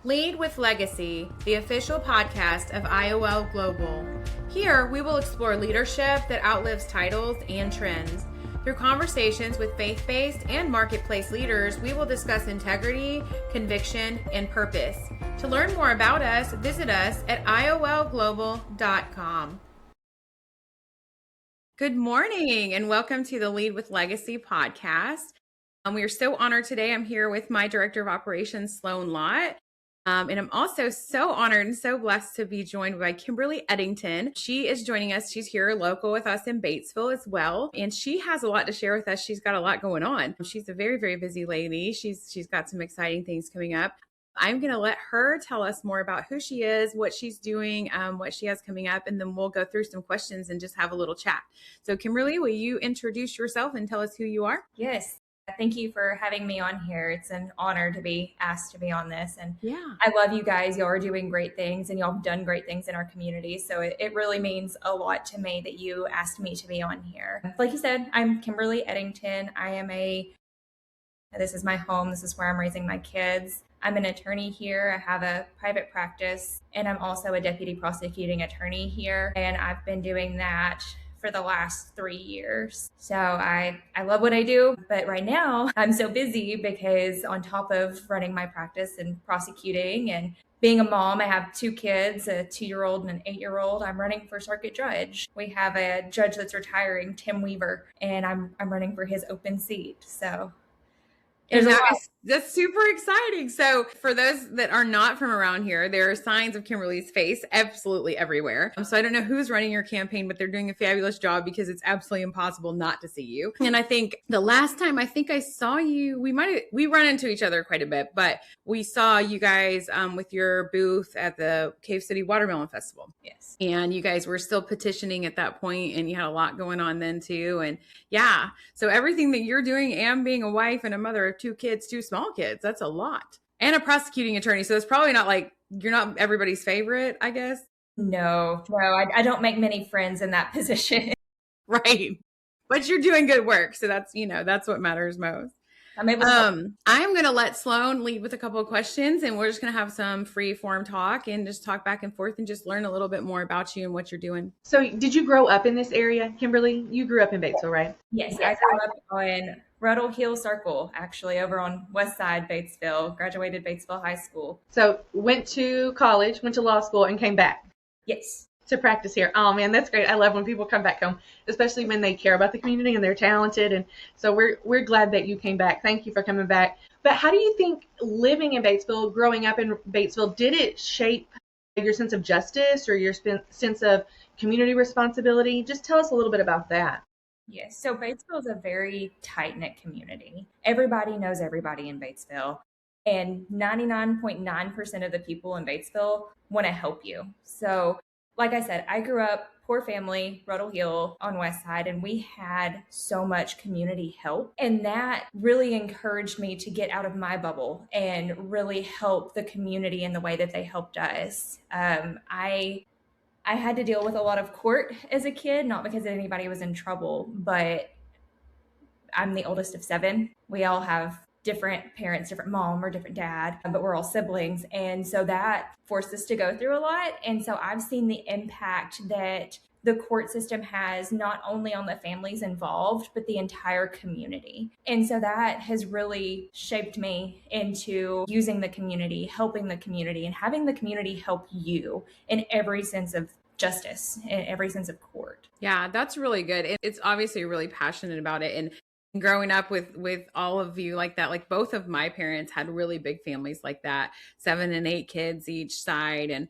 Lead with Legacy, the official podcast of IOL Global. Here, we will explore leadership that outlives titles and trends. Through conversations with faith-based and marketplace leaders, we will discuss integrity, conviction, and purpose. To learn more about us, visit us at iolglobal.com. Good morning and welcome to the Lead with Legacy podcast. We are so honored today. I'm here with my Director of Operations, Sloane Lott. And I'm also so honored and so blessed to be joined by Kimberly Edington. She is joining us. She's here local with us in Batesville as well. And she has a lot to share with us. She's got a lot going on. She's a very, very busy lady. She's got some exciting things coming up. I'm going to let her tell us more about who she is, what she's doing, what she has coming up, and then we'll go through some questions and just have a little chat. So Kimberly, will you introduce yourself and tell us who you are? Yes. Thank you for having me on here. It's an honor to be asked to be on this. And yeah, I love you guys. Y'all are doing great things and y'all have done great things in our community. So it really means a lot to me that you asked me to be on here. Like you said, I'm Kimberly Edington. This is my home. This is where I'm raising my kids. I'm an attorney here. I have a private practice and I'm also a deputy prosecuting attorney here. And I've been doing that for the last 3 years. So I love what I do, but right now I'm so busy because on top of running my practice and prosecuting and being a mom, I have 2 kids, a 2-year-old and an 8-year-old. I'm running for circuit judge. We have a judge that's retiring, Tim Weaver, and I'm running for his open seat. So that's super exciting. So for those that are not from around here, there are signs of Kimberly's face absolutely everywhere. So I don't know who's running your campaign, but they're doing a fabulous job because it's absolutely impossible not to see you. And I think the last time I saw you, we run into each other quite a bit, but we saw you guys with your booth at the Cave City Watermelon Festival. Yes. And you guys were still petitioning at that point and you had a lot going on then too. And yeah, so everything that you're doing and being a wife and a mother of 2 kids, 2 small kids, that's a lot. And a prosecuting attorney. So it's probably not like, you're not everybody's favorite, I guess. No, I don't make many friends in that position. Right. But you're doing good work. So that's what matters most. I'm going to let Sloane lead with a couple of questions and we're just going to have some free form talk and just talk back and forth and just learn a little bit more about you and what you're doing. So did you grow up in this area, Kimberly? You grew up in Batesville, right? Yes. I grew up on Ruddle Hill Circle, actually, over on West Side Batesville, graduated Batesville High School. So went to college, went to law school and came back. Yes. To practice here. Oh man, that's great. I love when people come back home, especially when they care about the community and they're talented. And so we're glad that you came back. Thank you for coming back. But how do you think living in Batesville, growing up in Batesville, did it shape your sense of justice or your sense of community responsibility? Just tell us a little bit about that. Yes. So Batesville is a very tight-knit community. Everybody knows everybody in Batesville. And 99.9% of the people in Batesville want to help you. So like I said, I grew up, poor family, Ruddle Hill on West Side, and we had so much community help. And that really encouraged me to get out of my bubble and really help the community in the way that they helped us. I had to deal with a lot of court as a kid, not because anybody was in trouble, but I'm the oldest of 7. We all have different parents, different mom or different dad, but we're all siblings. And so that forced us to go through a lot. And so I've seen the impact that the court system has not only on the families involved, but the entire community. And so that has really shaped me into using the community, helping the community, and having the community help you in every sense of justice, in every sense of court. Yeah, that's really good. It's obviously really passionate about it. And growing up with all of you like that, like both of my parents had really big families like that, 7 and 8 kids each side. And,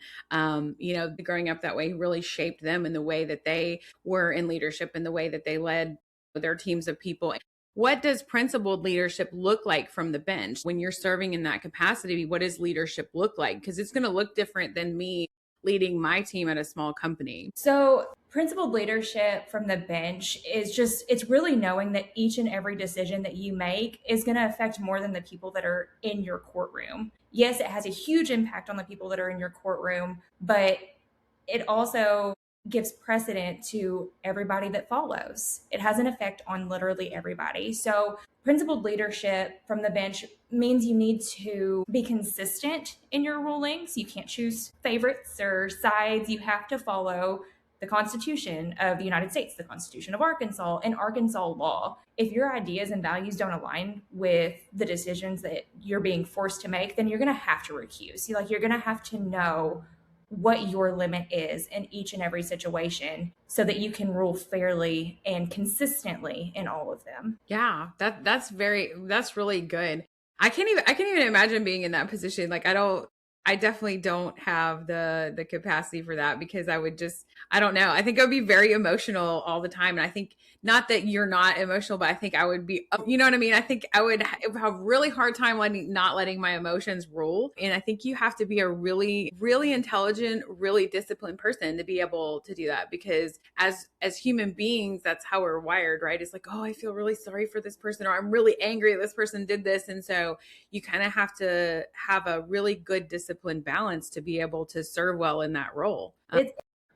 growing up that way really shaped them in the way that they were in leadership and the way that they led their teams of people. What does principled leadership look like from the bench when you're serving in that capacity? What does leadership look like? Because it's going to look different than me leading my team at a small company. So principled leadership from the bench is it's really knowing that each and every decision that you make is going to affect more than the people that are in your courtroom. Yes, it has a huge impact on the people that are in your courtroom, but it also gives precedent to everybody that follows. It has an effect on literally everybody. So, principled leadership from the bench means you need to be consistent in your rulings. You can't choose favorites or sides. You have to follow the Constitution of the United States, the Constitution of Arkansas, and Arkansas law. If your ideas and values don't align with the decisions that you're being forced to make, then you're going to have to recuse. You're going to have to know what your limit is in each and every situation so that you can rule fairly and consistently in all of them. Yeah, that's really good. I can't even imagine being in that position. Like I definitely don't have the capacity for that, because I don't know. I think I would be very emotional all the time. And I think, not that you're not emotional, but I think I would be, you know what I mean? I think I would have a really hard time not letting my emotions rule. And I think you have to be a really, really intelligent, really disciplined person to be able to do that, because as human beings, that's how we're wired, right? It's like, oh, I feel really sorry for this person, or I'm really angry that this person did this. And so you kind of have to have a really good disciplined balance to be able to serve well in that role. It's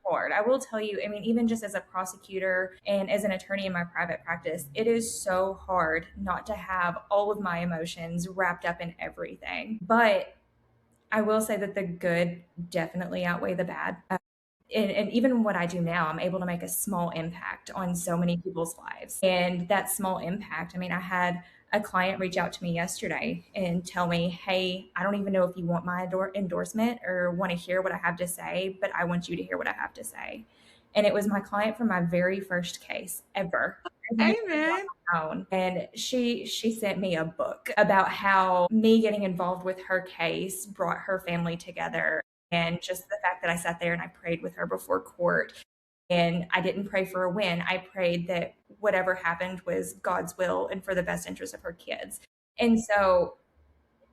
hard. I will tell you, I mean, even just as a prosecutor and as an attorney in my private practice, it is so hard not to have all of my emotions wrapped up in everything. But I will say that the good definitely outweigh the bad. And even what I do now, I'm able to make a small impact on so many people's lives. And that small impact, I mean, I had a client reach out to me yesterday and tell me, hey, I don't even know if you want my endorsement or want to hear what I have to say, but I want you to hear what I have to say. And it was my client from my very first case ever. Amen. And she sent me a book about how me getting involved with her case brought her family together. And just the fact that I sat there and I prayed with her before court. And I didn't pray for a win. I prayed that whatever happened was God's will and for the best interest of her kids. And so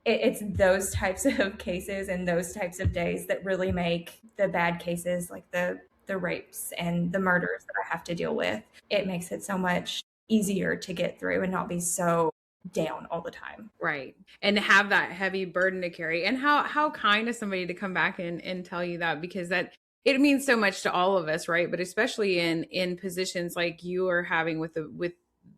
it's those types of cases and those types of days that really make the bad cases, like the rapes and the murders that I have to deal with, it makes it so much easier to get through and not be so down all the time. Right. And have that heavy burden to carry. And how kind of somebody to come back and tell you that, because that it means so much to all of us, right? But especially in positions like you are having with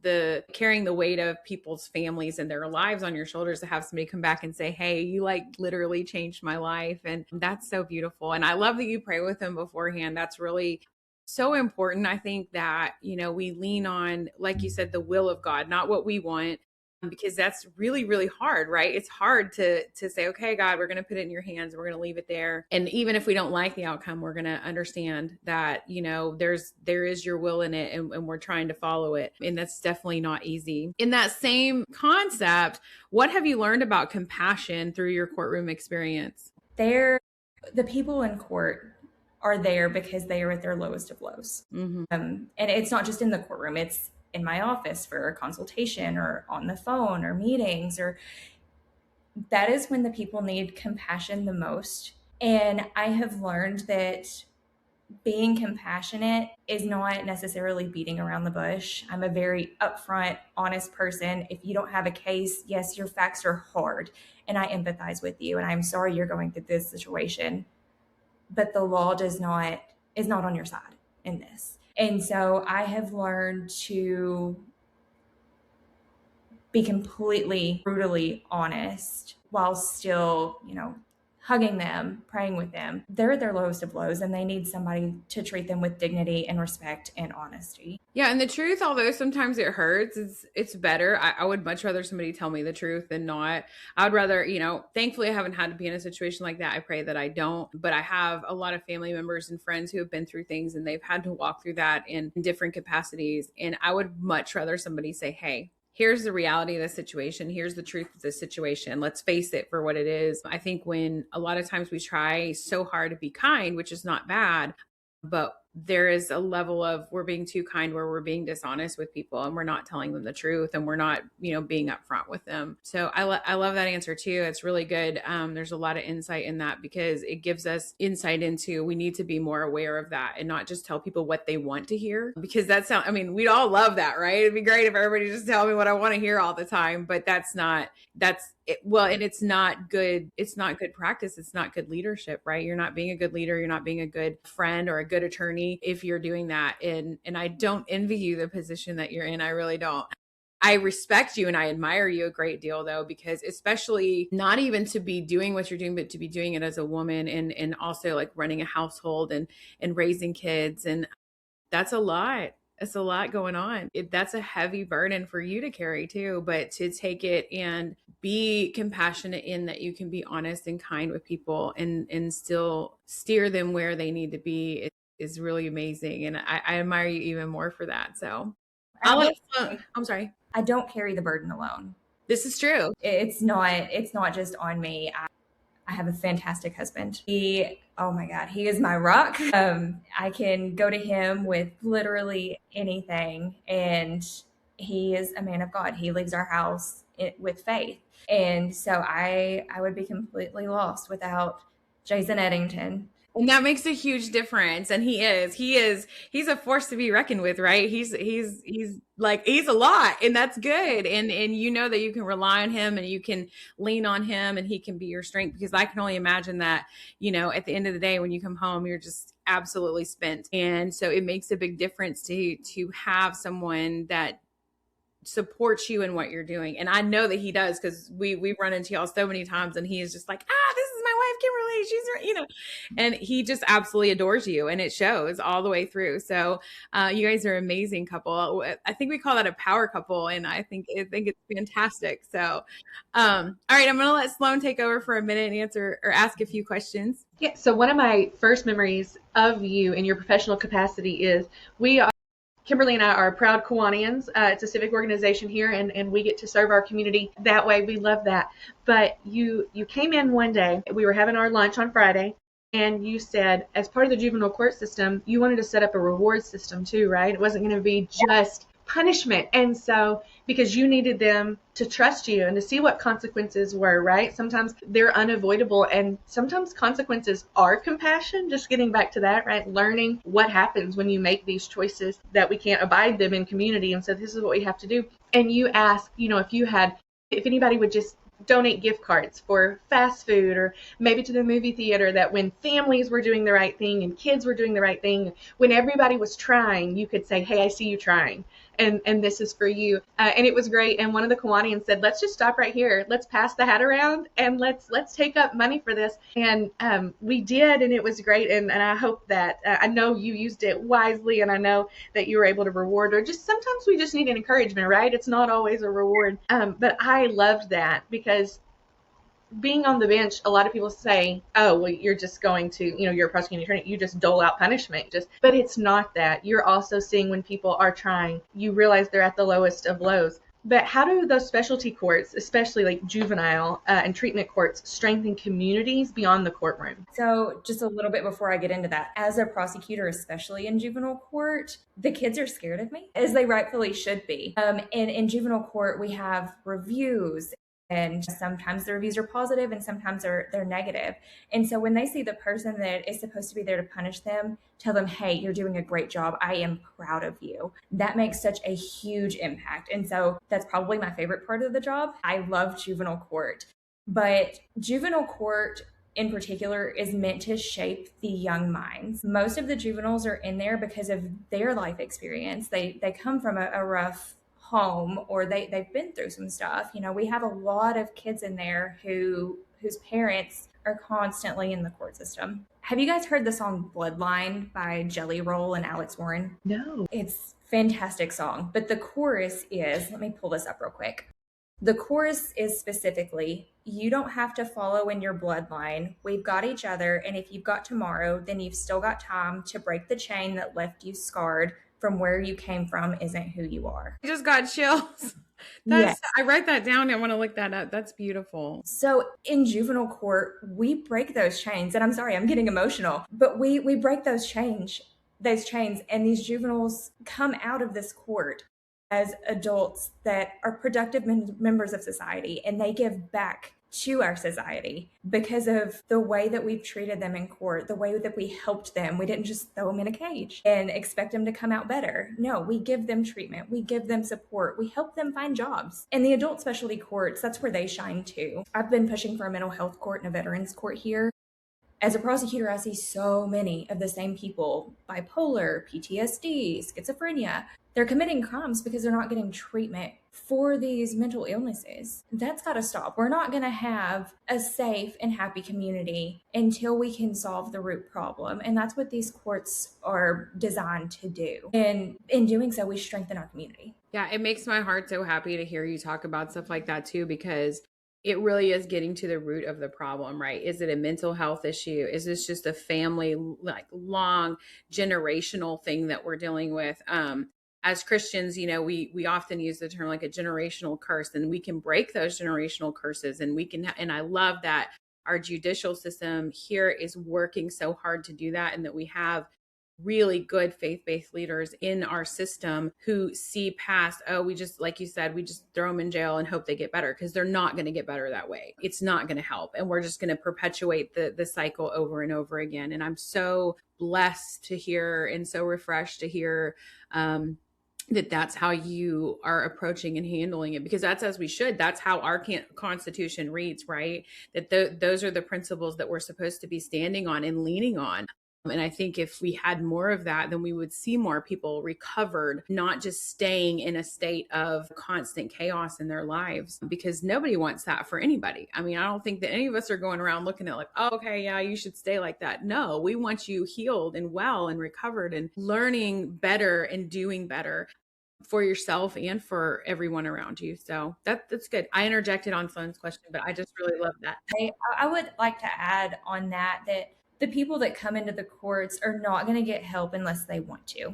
the carrying the weight of people's families and their lives on your shoulders, to have somebody come back and say, hey, you like literally changed my life. And that's so beautiful. And I love that you pray with them beforehand. That's really so important. I think that, we lean on, like you said, the will of God, not what we want, because that's really, really hard, right? It's hard to say, okay, God, we're going to put it in your hands. We're going to leave it there. And even if we don't like the outcome, we're going to understand that, there is your will in it, and we're trying to follow it. And that's definitely not easy. In that same concept, what have you learned about compassion through your courtroom experience? The people in court are there because they are at their lowest of lows. Mm-hmm. And it's not just in the courtroom, it's in my office for a consultation or on the phone or meetings, or that is when the people need compassion the most. And I have learned that being compassionate is not necessarily beating around the bush. I'm a very upfront, honest person. If you don't have a case, yes, your facts are hard, and I empathize with you, and I'm sorry you're going through this situation, but the law is not on your side in this. And so I have learned to be completely brutally honest while still, hugging them, praying with them. They're at their lowest of lows, and they need somebody to treat them with dignity and respect and honesty. Yeah. And the truth, although sometimes it hurts, it's better. I would much rather somebody tell me the truth than not. I would rather, thankfully I haven't had to be in a situation like that. I pray that I don't, but I have a lot of family members and friends who have been through things, and they've had to walk through that in different capacities. And I would much rather somebody say, hey, here's the reality of the situation. Here's the truth of the situation. Let's face it for what it is. I think when a lot of times we try so hard to be kind, which is not bad, but there is a level of we're being too kind where we're being dishonest with people, and we're not telling them the truth, and we're not, being upfront with them. So I love that answer too. It's really good. There's a lot of insight in that, because it gives us insight into, we need to be more aware of that and not just tell people what they want to hear, because we'd all love that, right? It'd be great if everybody just tell me what I want to hear all the time, but that's And it's not good. It's not good practice. It's not good leadership, right? You're not being a good leader. You're not being a good friend or a good attorney if you're doing that. And I don't envy you the position that you're in. I really don't. I respect you and I admire you a great deal though, because especially not even to be doing what you're doing, but to be doing it as a woman and also like running a household and raising kids. And that's a lot. It's a lot going on. That's a heavy burden for you to carry too, but to take it and be compassionate in that you can be honest and kind with people and still steer them where they need to be is really amazing. And I admire you even more for that. So I'm sorry. I don't carry the burden alone. This is true. It's not just on me. I have a fantastic husband. Oh my God, he is my rock. I can go to him with literally anything, and he is a man of God. He leaves our house with faith. And so I would be completely lost without Jason Edington. And that makes a huge difference. And he's a force to be reckoned with, right? He's a lot, and that's good. And you know that you can rely on him and you can lean on him and he can be your strength, because I can only imagine that, at the end of the day, when you come home, you're just absolutely spent. And so it makes a big difference to have someone that supports you in what you're doing. And I know that he does, because we've run into y'all so many times and he is just like, this is my wife, Kimberly. She's, and he just absolutely adores you, and it shows all the way through. So you guys are an amazing couple. I think we call that a power couple, and I think it's fantastic. So all right, I'm going to let Sloane take over for a minute and answer or ask a few questions. Yeah. So one of my first memories of you in your professional capacity is Kimberly and I are proud Kiwanians. It's a civic organization here, and we get to serve our community that way. We love that. But you came in one day, we were having our lunch on Friday, and you said, as part of the juvenile court system, you wanted to set up a reward system too, right? It wasn't going to be just punishment. And so, because you needed them to trust you and to see what consequences were, right? Sometimes they're unavoidable, and sometimes consequences are compassion. Just getting back to that, right? Learning what happens when you make these choices that we can't abide them in community. And so this is what we have to do. And you asked, if anybody would just donate gift cards for fast food, or maybe to the movie theater, that when families were doing the right thing and kids were doing the right thing, when everybody was trying, you could say, hey, I see you trying. And this is for you. And it was great. And one of the Kiwanians said, let's just stop right here. Let's pass the hat around and let's take up money for this. And we did, and it was great. And I hope that, I know you used it wisely, and I know that you were able to reward, or just sometimes we just need an encouragement, right? It's not always a reward. But I loved that, because being on the bench, a lot of people say, oh, well, you're just going to, you're a prosecuting attorney, you just dole out punishment. But it's not that. You're also seeing when people are trying, you realize they're at the lowest of lows. But how do those specialty courts, especially like juvenile and treatment courts, strengthen communities beyond the courtroom? So just a little bit before I get into that, as a prosecutor, especially in juvenile court, the kids are scared of me, as they rightfully should be. And in juvenile court, we have reviews. And sometimes the reviews are positive and sometimes they're negative. And so when they see the person that is supposed to be there to punish them, tell them, hey, you're doing a great job. I am proud of you. That makes such a huge impact. And so that's probably my favorite part of the job. I love juvenile court. But juvenile court in particular is meant to shape the young minds. Most of the juveniles are in there because of their life experience. They come from a rough home, or they've been through some stuff. We have a lot of kids in there whose parents are constantly in the court system. Have you guys heard the song Bloodline by Jelly Roll and Alex Warren? No. It's a fantastic song, but the chorus is, let me pull this up real quick. The chorus is specifically, you don't have to follow in your bloodline. We've got each other, and if you've got tomorrow, then you've still got time to break the chain that left you scarred. From where you came from isn't who you are. I just got chills. Yes. I write that down. I want to look that up. That's beautiful. So in juvenile court, we break those chains. And I'm sorry, I'm getting emotional, but we break those chains, and these juveniles come out of this court as adults that are productive members of society, and they give back to our society because of the way that we've treated them in court, the way that we helped them. We didn't just throw them in a cage and expect them to come out better. No, we give them treatment. We give them support. We help them find jobs. And the adult specialty courts, that's where they shine too. I've been pushing for a mental health court and a veterans court here. As a prosecutor, I see so many of the same people, bipolar, PTSD, schizophrenia. They're committing crimes because they're not getting treatment for these mental illnesses. That's got to stop. We're not going to have a safe and happy community until we can solve the root problem. And that's what these courts are designed to do. And in doing so, we strengthen our community. Yeah, it makes my heart so happy to hear you talk about stuff like that too, because it really is getting to the root of the problem, right? Is it a mental health issue? Is this just a family, like long generational thing that we're dealing with? As Christians, you know, we often use the term like a generational curse, and we can break those generational curses, and we can, and I love that our judicial system here is working so hard to do that, and that we have really good faith-based leaders in our system who see past, oh, we just, like you said, we just throw them in jail and hope they get better, because they're not going to get better that way. It's not going to help. And we're just going to perpetuate the cycle over and over again. And I'm so blessed to hear and so refreshed to hear that's how you are approaching and handling it, because that's as we should. That's how our Constitution reads, right? That those are the principles that we're supposed to be standing on and leaning on. And I think if we had more of that, then we would see more people recovered, not just staying in a state of constant chaos in their lives, because nobody wants that for anybody. I mean, I don't think that any of us are going around looking at like, oh, okay, yeah, you should stay like that. No, we want you healed and well and recovered and learning better and doing better for yourself and for everyone around you. So that's good. I interjected on Sloane's question, but I just really love that. I would like to add on that the people that come into the courts are not going to get help unless they want to.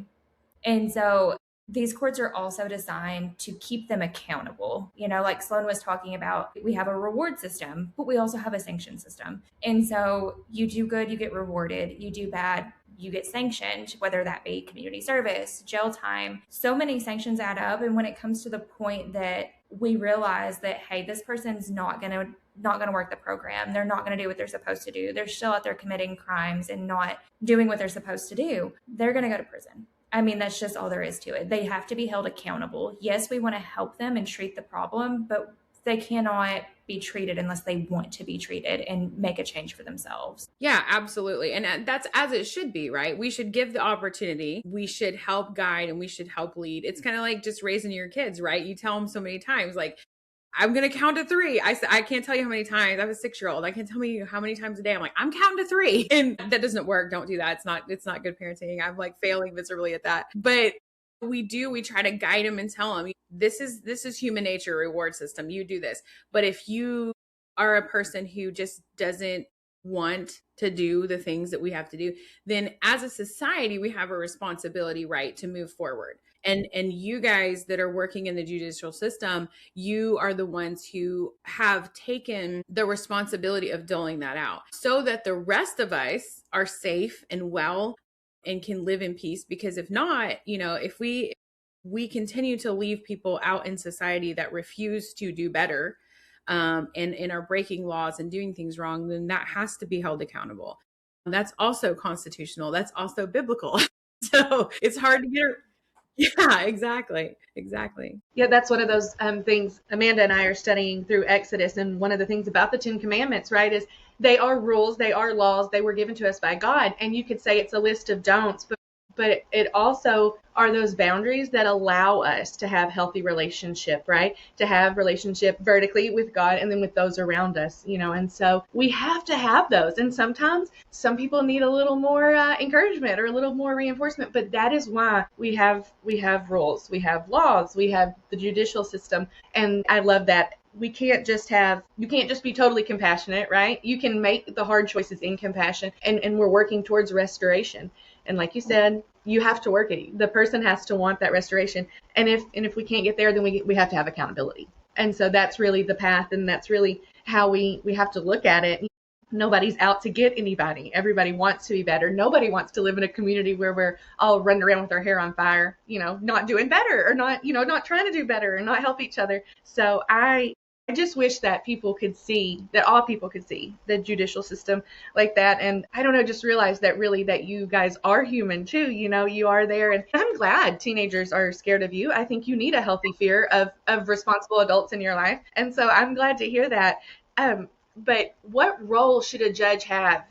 And so these courts are also designed to keep them accountable. You know, like Sloane was talking about, we have a reward system, but we also have a sanction system. And so you do good, you get rewarded. You do bad, you get sanctioned, whether that be community service, jail time. So many sanctions add up. And when it comes to the point that we realize that, hey, this person's not going to work the program, they're not going to do what they're supposed to do, they're still out there committing crimes and not doing what they're supposed to do, they're going to go to prison. I mean, that's just all there is to it. They have to be held accountable. Yes, we want to help them and treat the problem, but they cannot be treated unless they want to be treated and make a change for themselves. Yeah, absolutely. And that's as it should be, right? We should give the opportunity. We should help guide and we should help lead. It's kind of like just raising your kids, right? You tell them so many times, like, I'm going to count to 3. I can't tell you how many times. I have a 6-year-old. I can't tell you how many times a day I'm like, I'm counting to 3. And that doesn't work. Don't do that. It's not good parenting. I'm like failing miserably at that. But we try to guide them and tell them, this is human nature, reward system. You do this. But if you are a person who just doesn't want to do the things that we have to do, then as a society, we have a responsibility, right, to move forward. And you guys that are working in the judicial system, you are the ones who have taken the responsibility of doling that out so that the rest of us are safe and well and can live in peace. Because if not, if we continue to leave people out in society that refuse to do better and are breaking laws and doing things wrong, then that has to be held accountable. That's also constitutional. That's also biblical. So it's hard to get. Yeah, exactly. Yeah, that's one of those things Amanda and I are studying through Exodus. And one of the things about the 10 Commandments, right, is they are rules, they are laws, they were given to us by God. And you could say it's a list of don'ts, but it also are those boundaries that allow us to have healthy relationship, right? To have relationship vertically with God and then with those around us, and so we have to have those. And sometimes some people need a little more encouragement or a little more reinforcement, but that is why we have rules, we have laws, we have the judicial system. And I love that. You can't just be totally compassionate, right? You can make the hard choices in compassion, and we're working towards restoration. And like you said, you have to work it. The person has to want that restoration. And if we can't get there, then we have to have accountability. And so that's really the path, and that's really how we have to look at it. Nobody's out to get anybody. Everybody wants to be better. Nobody wants to live in a community where we're all running around with our hair on fire, not doing better or not trying to do better or not help each other. So I I just wish that people could see, that all people could see the judicial system like that. And I don't know, just realize that really that you guys are human too. You are there. And I'm glad teenagers are scared of you. I think you need a healthy fear of responsible adults in your life. And so I'm glad to hear that. But what role should a judge have?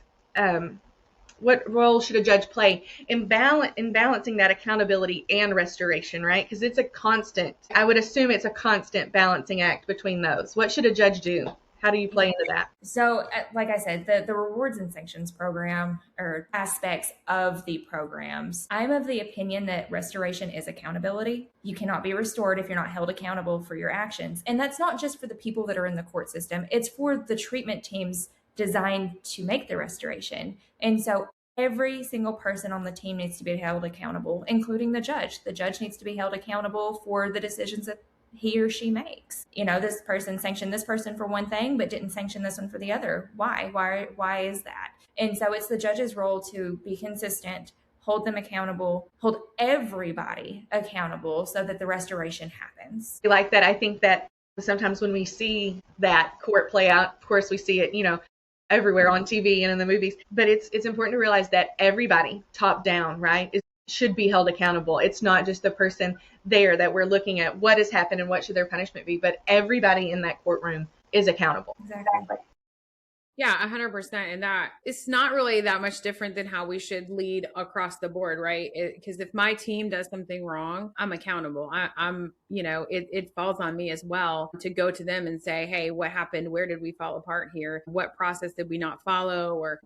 What role should a judge play in balancing that accountability and restoration, right? Because it's a constant, I would assume it's a constant balancing act between those. What should a judge do? How do you play into that? So, like I said, the rewards and sanctions program or aspects of the programs, I'm of the opinion that restoration is accountability. You cannot be restored if you're not held accountable for your actions. And that's not just for the people that are in the court system, it's for the treatment teams designed to make the restoration. And so every single person on the team needs to be held accountable, including the judge. The judge needs to be held accountable for the decisions that he or she makes. This person sanctioned this person for one thing, but didn't sanction this one for the other. Why is that? And so it's the judge's role to be consistent, hold them accountable, hold everybody accountable so that the restoration happens. Like that, I think that sometimes when we see that court play out, of course we see it, everywhere on TV and in the movies, but it's important to realize that everybody top down, right, should be held accountable. It's not just the person there that we're looking at what has happened and what should their punishment be, but everybody in that courtroom is accountable. Exactly. Yeah, 100%. And that it's not really that much different than how we should lead across the board, right? Because if my team does something wrong, I'm accountable. It falls on me as well to go to them and say, hey, what happened? Where did we fall apart here? What process did we not follow? Or,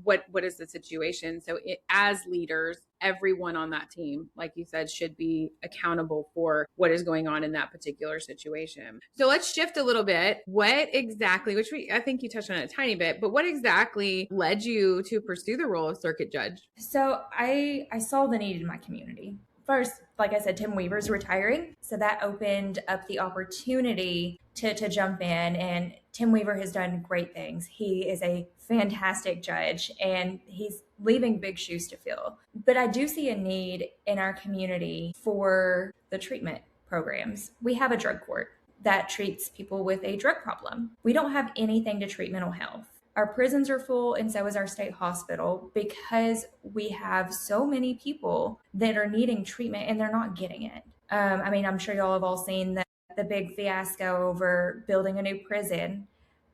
what is the situation? So as leaders, everyone on that team, like you said, should be accountable for what is going on in that particular situation. So let's shift a little bit. What exactly, I think you touched on it a tiny bit, but what exactly led you to pursue the role of circuit judge? So I saw the need in my community. First, like I said, Tim Weaver's retiring. So that opened up the opportunity to jump in. And Tim Weaver has done great things. He is a fantastic judge and he's leaving big shoes to fill. But I do see a need in our community for the treatment programs. We have a drug court that treats people with a drug problem. We don't have anything to treat mental health. Our prisons are full, and so is our state hospital, because we have so many people that are needing treatment and they're not getting it. I'm sure y'all have all seen the big fiasco over building a new prison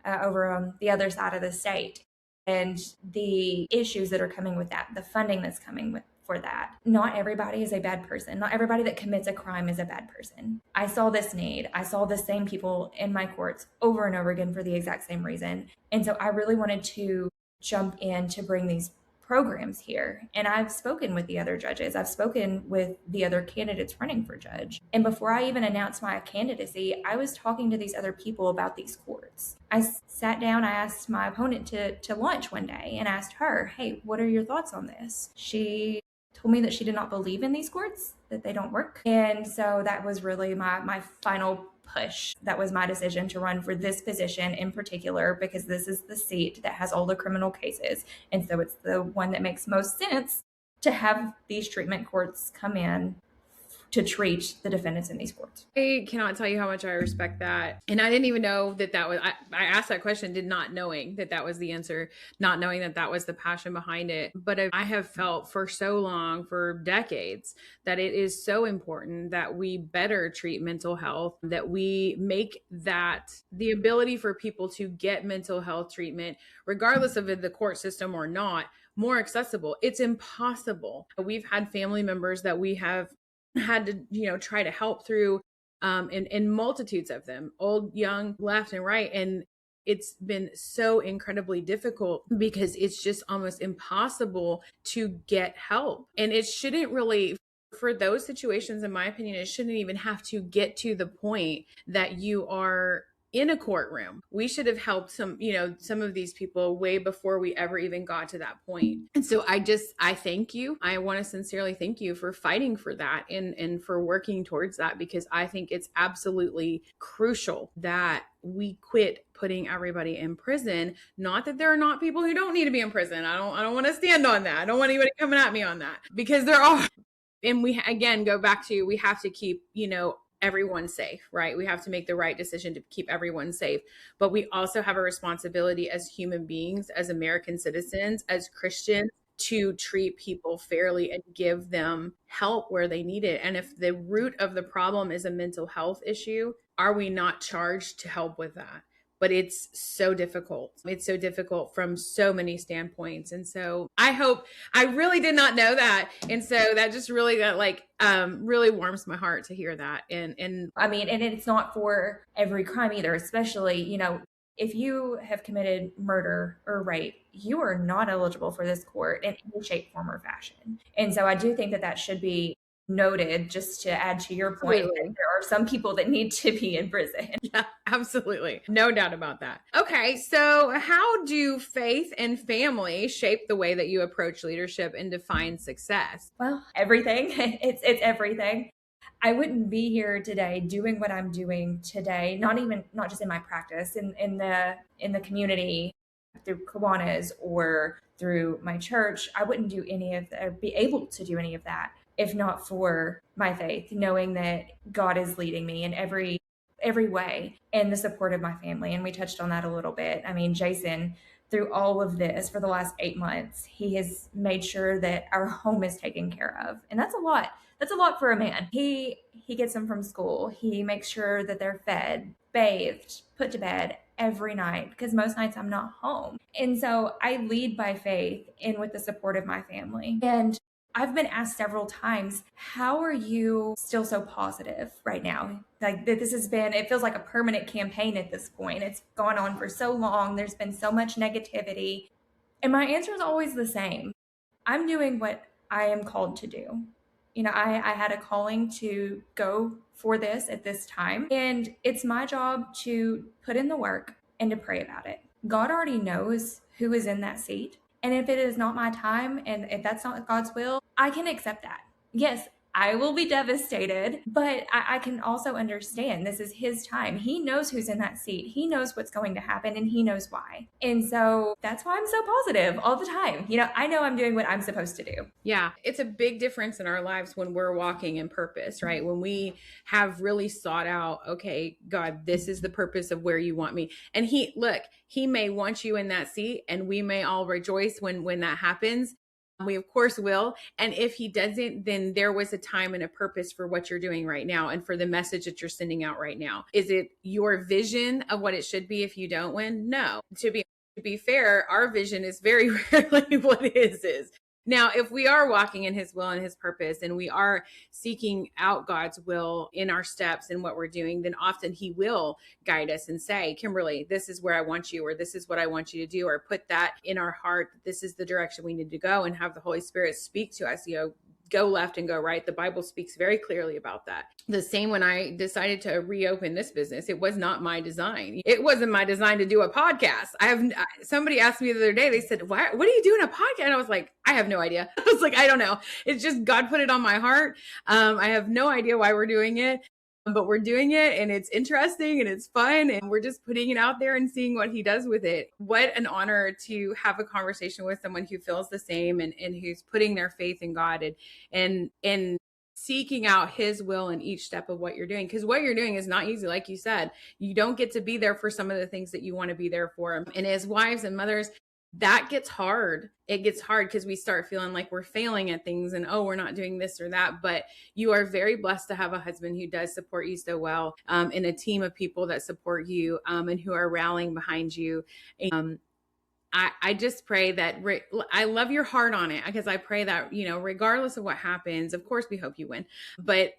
over on the other side of the state, and the issues that are coming with that, the funding that's coming for that. Not everybody is a bad person. Not everybody that commits a crime is a bad person. I saw this need. I saw the same people in my courts over and over again for the exact same reason. And so I really wanted to jump in to bring these programs here. And I've spoken with the other judges. I've spoken with the other candidates running for judge. And before I even announced my candidacy, I was talking to these other people about these courts. I sat down, I asked my opponent to lunch one day and asked her, hey, what are your thoughts on this? She told me that she did not believe in these courts, that they don't work. And so that was really my final push. That was my decision to run for this position in particular, because this is the seat that has all the criminal cases. And so it's the one that makes most sense to have these treatment courts come in to treat the defendants in these courts. I cannot tell you how much I respect that. And I didn't even know that was, I asked that question, did not knowing that was the answer, not knowing that was the passion behind it. But I have felt for so long, for decades, that it is so important that we better treat mental health, that we make that the ability for people to get mental health treatment, regardless of the court system or not, more accessible. It's impossible. We've had family members that we have had to, try to help through, and multitudes of them, old, young, left and right. And it's been so incredibly difficult because it's just almost impossible to get help. And it shouldn't really, for those situations, in my opinion, it shouldn't even have to get to the point that you are in a courtroom. We should have helped some of these people way before we ever even got to that point. And so I thank you. I want to sincerely thank you for fighting for that and for working towards that, because I think it's absolutely crucial that we quit putting everybody in prison. Not that there are not people who don't need to be in prison. I don't want to stand on that. I don't want anybody coming at me on that, because there are. And we, again, go back to, we have to keep, everyone safe, right? We have to make the right decision to keep everyone safe. But we also have a responsibility as human beings, as American citizens, as Christians, to treat people fairly and give them help where they need it. And if the root of the problem is a mental health issue, are we not charged to help with that? But it's so difficult. It's so difficult from so many standpoints. And so I really did not know that. And so that just really really warms my heart to hear that. And I mean, and it's not for every crime either, especially, if you have committed murder or rape, you are not eligible for this court in any shape, form, or fashion. And so I do think that should be noted, just to add to your point, that there are some people that need to be in prison. Yeah, absolutely. No doubt about that. Okay, so how do faith and family shape the way that you approach leadership and define success? Well, everything. It's everything. I wouldn't be here today doing what I'm doing today, not just in my practice, in the community, through Kiwanis or through my church. I wouldn't do any of that, or be able to do any of that, if not for my faith, knowing that God is leading me in every way, and the support of my family. And we touched on that a little bit. I mean, Jason, through all of this for the last 8 months, he has made sure that our home is taken care of. And that's a lot. That's a lot for a man. He gets them from school. He makes sure that they're fed, bathed, put to bed every night, because most nights I'm not home. And so I lead by faith and with the support of my family. And I've been asked several times, how are you still so positive right now? Like, this has been, it feels like a permanent campaign at this point. It's gone on for so long. There's been so much negativity. And my answer is always the same. I'm doing what I am called to do. I had a calling to go for this at this time, and it's my job to put in the work and to pray about it. God already knows who is in that seat. And if it is not my time, and if that's not God's will, I can accept that. Yes, I will be devastated, but I can also understand this is his time. He knows who's in that seat. He knows what's going to happen, and he knows why. And so that's why I'm so positive all the time. I know I'm doing what I'm supposed to do. Yeah, it's a big difference in our lives when we're walking in purpose, right? When we have really sought out, okay, God, this is the purpose of where you want me. And he may want you in that seat, and we may all rejoice when that happens. We of course will. And if he doesn't, then there was a time and a purpose for what you're doing right now and for the message that you're sending out right now. Is it your vision of what it should be if you don't win? No. To be fair, our vision is very rarely what his is. Now, if we are walking in his will and his purpose, and we are seeking out God's will in our steps and what we're doing, then often he will guide us and say, Kimberly, this is where I want you, or this is what I want you to do, or put that in our heart. This is the direction we need to go, and have the Holy Spirit speak to us, go left and go right. The Bible speaks very clearly about that. The same when I decided to reopen this business, it was not my design. It wasn't my design to do a podcast. Somebody asked me the other day, they said, what are you doing a podcast? And I was like, I have no idea. I was like, I don't know. It's just God put it on my heart. I have no idea why we're doing it. But we're doing it, and it's interesting and it's fun, and we're just putting it out there and seeing what he does with it. What an honor to have a conversation with someone who feels the same and who's putting their faith in God and seeking out his will in each step of what you're doing. Because what you're doing is not easy. Like you said, you don't get to be there for some of the things that you want to be there for. And as wives and mothers, that gets hard. It gets hard because we start feeling like we're failing at things and, we're not doing this or that. But you are very blessed to have a husband who does support you so well, and a team of people that support you, and who are rallying behind you. I just pray that I love your heart on it, because I pray that, regardless of what happens, of course, we hope you win, but,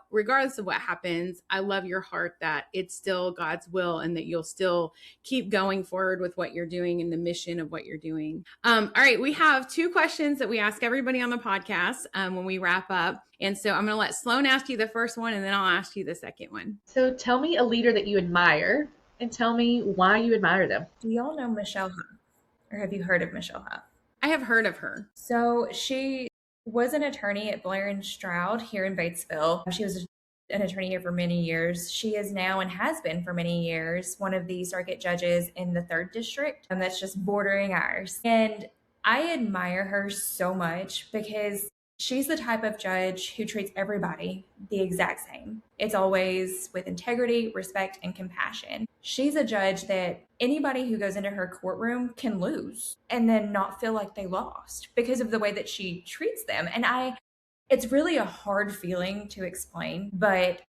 regardless of what happens, I love your heart that it's still God's will, and that you'll still keep going forward with what you're doing and the mission of what you're doing. All right. We have 2 questions that we ask everybody on the podcast when we wrap up. And so I'm going to let Sloane ask you the first one, and then I'll ask you the second one. So tell me a leader that you admire, and tell me why you admire them. Do y'all know Michelle Huff? Or have you heard of Michelle Huff? I have heard of her. So she was an attorney at Blair and Stroud here in Batesville. She was an attorney here for many years. She is now, and has been for many years, one of the circuit judges in the 3rd District, and that's just bordering ours. And I admire her so much because She's the type of judge who treats everybody the exact same. It's always with integrity, respect, and compassion. She's a judge that anybody who goes into her courtroom can lose and then not feel like they lost because of the way that she treats them. And it's really a hard feeling to explain, but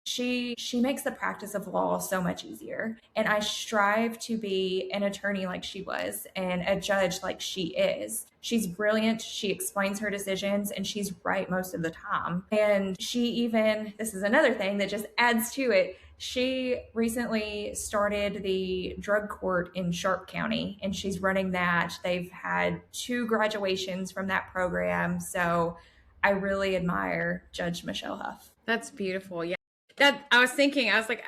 she makes the practice of law so much easier. And I strive to be an attorney like she was and a judge like she is. She's brilliant. She explains her decisions and she's right most of the time. And she even, this is another thing that just adds to it. She recently started the drug court in Sharp County and she's running that. They've had 2 graduations from that program. So I really admire Judge Michelle Huff. That's beautiful. Yeah. That I was thinking, I was like,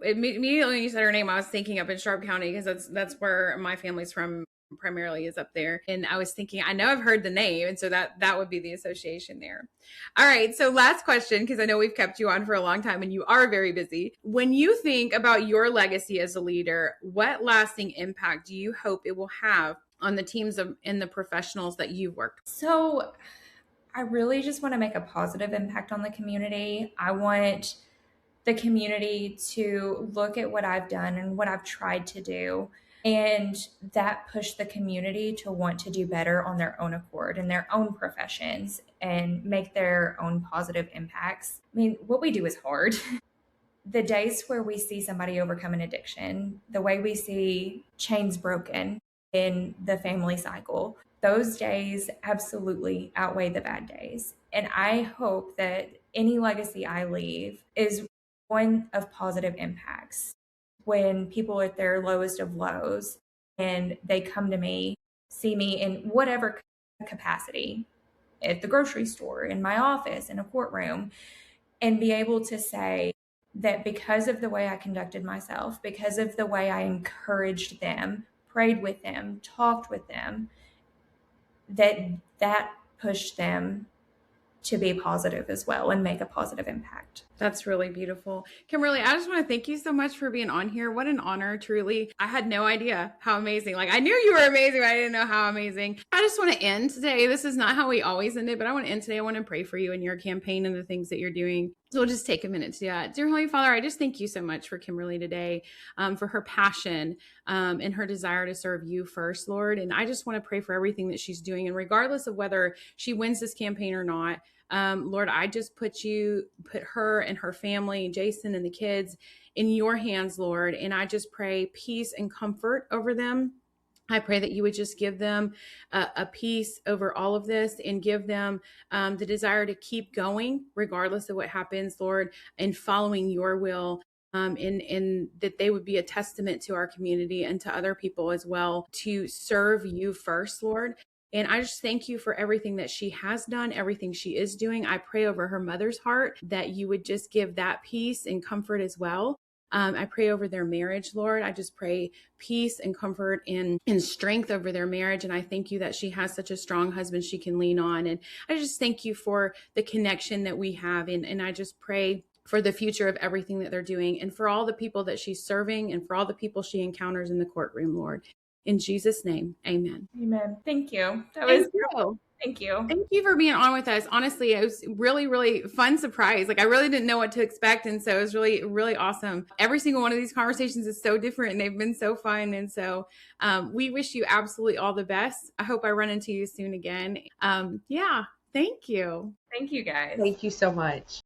immediately when you said her name, I was thinking up in Sharp County because that's where my family's from, primarily is up there. And I was thinking, I know I've heard the name, and so that would be the association there. All right, so last question, because I know we've kept you on for a long time and you are very busy. When you think about your legacy as a leader, what lasting impact do you hope it will have on the teams and the professionals that you've worked with? So I really just want to make a positive impact on the community. I want the community to look at what I've done and what I've tried to do, and that push the community to want to do better on their own accord in their own professions and make their own positive impacts. I mean, what we do is hard. The days where we see somebody overcome an addiction, the way we see chains broken in the family cycle, those days absolutely outweigh the bad days. And I hope that any legacy I leave is one of positive impacts. When people are at their lowest of lows and they come to me, see me in whatever capacity, at the grocery store, in my office, in a courtroom, and be able to say that because of the way I conducted myself, because of the way I encouraged them, prayed with them, talked with them, that pushed them to be positive as well and make a positive impact. That's really beautiful. Kimberly, I just want to thank you so much for being on here. What an honor, truly. I had no idea how amazing. Like, I knew you were amazing, but I didn't know how amazing. I just want to end today. This is not how we always end it, but I want to end today. I want to pray for you and your campaign and the things that you're doing. So we'll just take a minute to do that. Dear Holy Father, I just thank you so much for Kimberly today, for her passion and her desire to serve you first, Lord. And I just want to pray for everything that she's doing. And regardless of whether she wins this campaign or not, Lord, I just put her and her family, Jason and the kids, in your hands, Lord. And I just pray peace and comfort over them. I pray that you would just give them a peace over all of this and give them the desire to keep going regardless of what happens, Lord, and following your will. And that they would be a testament to our community and to other people as well to serve you first, Lord. And I just thank you for everything that she has done, everything she is doing. I pray over her mother's heart that you would just give that peace and comfort as well. I pray over their marriage, Lord. I just pray peace and comfort and strength over their marriage. And I thank you that she has such a strong husband she can lean on. And I just thank you for the connection that we have. And I just pray for the future of everything that they're doing and for all the people that she's serving and for all the people she encounters in the courtroom, Lord. In Jesus' name, amen. Amen. Thank you. Thank you. Thank you. Thank you for being on with us. Honestly, it was really, really fun surprise. Like, I really didn't know what to expect. And so it was really, really awesome. Every single one of these conversations is so different and they've been so fun. And so we wish you absolutely all the best. I hope I run into you soon again. Yeah. Thank you. Thank you, guys. Thank you so much.